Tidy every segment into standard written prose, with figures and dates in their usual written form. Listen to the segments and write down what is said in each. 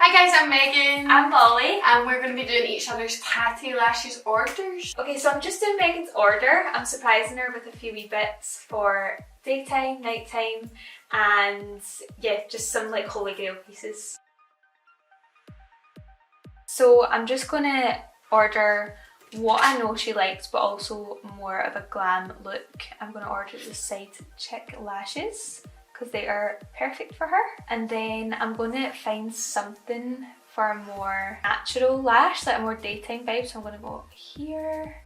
Hi guys, I'm Megan. I'm Molly. And we're going to be doing each other's Tatti Lashes orders. Okay, so I'm just doing Megan's order. I'm surprising her with a few wee bits for daytime, nighttime, and yeah, just some like holy grail pieces. So I'm just going to order what I know she likes, but also more of a glam look. I'm going to order the side check lashes, because they are perfect for her. And then I'm going to find something for a more natural lash, like a more daytime vibe. So I'm going to go here.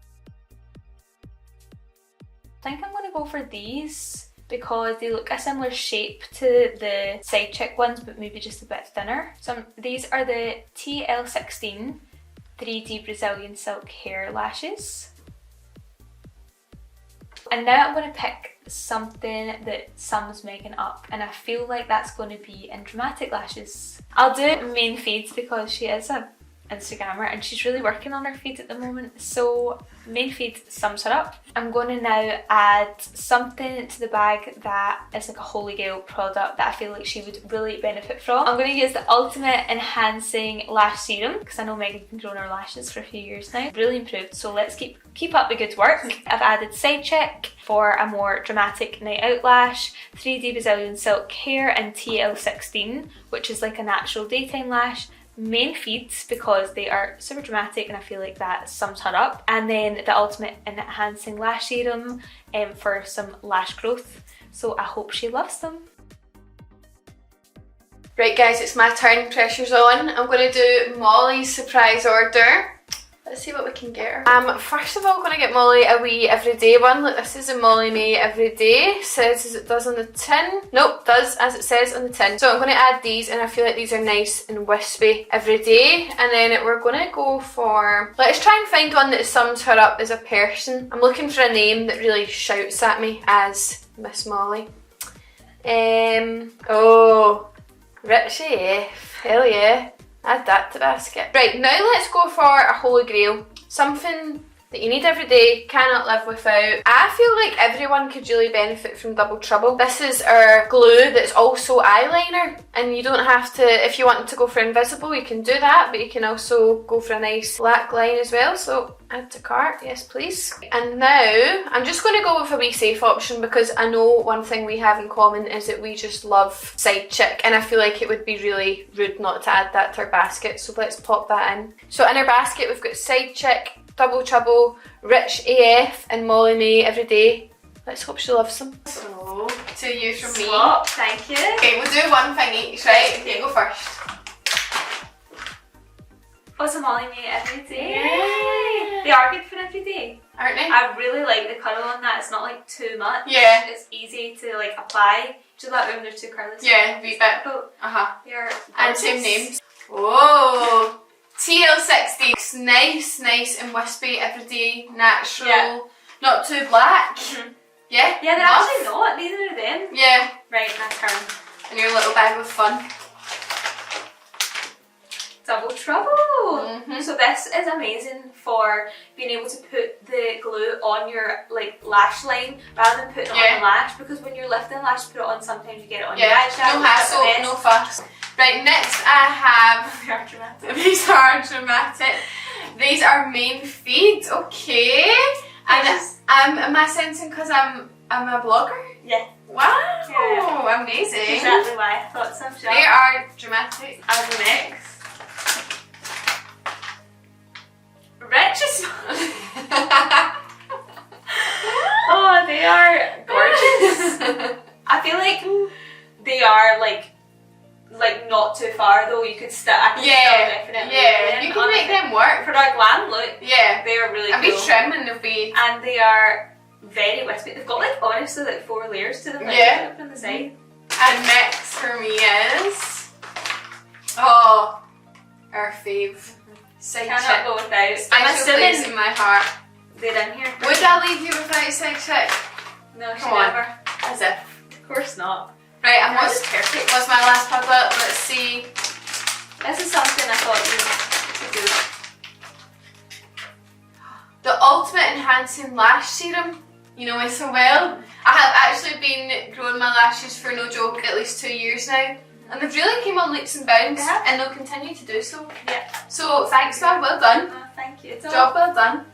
I think I'm going to go for these because they look a similar shape to the side check ones, but maybe just a bit thinner. So these are the TL16 3D Brazilian silk hair lashes. And now I'm going to pick something that sums Megan up, and I feel like that's going to be in dramatic lashes. I'll do main feeds because she is an Instagrammer and she's really working on her feed at the moment, so main feed sums her up. I'm going to now add something to the bag that is like a holy grail product that I feel like she would really benefit from. I'm going to use the Ultimate Enhancing Lash Serum because I know Megan's been growing her lashes for a few years now. Really improved, so let's keep up the good work. I've added Side Check for a more dramatic night out lash, 3D Brazilian silk hair and TL16, which is like a natural daytime lash, main feeds because they are super dramatic and I feel like that sums her up, and then the Ultimate Enhancing Lash Serum for some lash growth. So I hope she loves them. Right guys, it's my turn, pressure's on. I'm going to do Molly's surprise order. Let's see what we can get her. First of all, I'm going to get Molly a wee everyday one. Look, this is a Molly May everyday. Says as it does on the tin. Nope, does as it says on the tin. So I'm going to add these, and I feel like these are nice and wispy everyday. And then we're going to go for... Let's try and find one that sums her up as a person. I'm looking for a name that really shouts at me as Miss Molly. Oh, Richie F. Hell yeah. Add that to the basket. Right, now let's go for a holy grail. Something that you need every day, cannot live without. I feel like everyone could really benefit from Double Trouble. This is our glue that's also eyeliner, and you don't have to, if you want to go for invisible, you can do that, but you can also go for a nice black line as well. So add to cart, yes please. And now I'm just going to go with a wee safe option because I know one thing we have in common is that we just love Side Chick, and I feel like it would be really rude not to add that to our basket, so let's pop that in. So in our basket we've got Side Chick, Double Trouble, Rich AF and Molly May everyday. Let's hope she loves them. So, 2 you from me. Swap, thank you. Okay, we'll do one thing each, right? Okay, go first. What's a Molly May everyday? Yay. They are good for everyday. Aren't they? I really like the colour on that. It's not like too much. Yeah. It's easy to like apply. Do that when they're too curly. Yeah, wee bit. But they are and same names. Whoa! TL60, nice and wispy, everyday, natural, yeah. Not too black. Yeah? Yeah, they're actually not, neither are them. Yeah. Right, my turn. And your little bag of fun. Double Trouble! So this is amazing for being able to put the glue on your like lash line rather than putting it on the lash, because when you're lifting the lash to put it on, sometimes you get it on your eyeshadow. No hassle, no fuss. Right, next I have... They are dramatic. These are dramatic. These are main feeds, okay. And am I sensing because I'm a blogger? Yeah. Wow, yeah. Amazing. Exactly why I thought so. They are dramatic. As the next. Riches. Oh, they are gorgeous. I feel like they are like not too far though. You could still, I could still definitely. Yeah, you can make them work for that glam look. Yeah, they are really cool. I'll be trimming they'll be, and they are very wispy. They've got like honestly like 4 layers to them. Yeah. Up on the side. And next for me is our fave. Side Cannot Chick. go without. I'm assuming in my heart. They're in here. Would I leave you without Side Chick? No, she Come on. never. As if. Of course not. Right, and what's perfect was my last padlet. Let's see. This is something I thought you could do. The Ultimate Enhancing Lash Serum. You know me so well. I have actually been growing my lashes for no joke at least 2 years now. And they've really came on leaps and bounds, They have. and they'll continue to do so. Yeah. So thanks, Mel. Well done. Thank you. Job well done.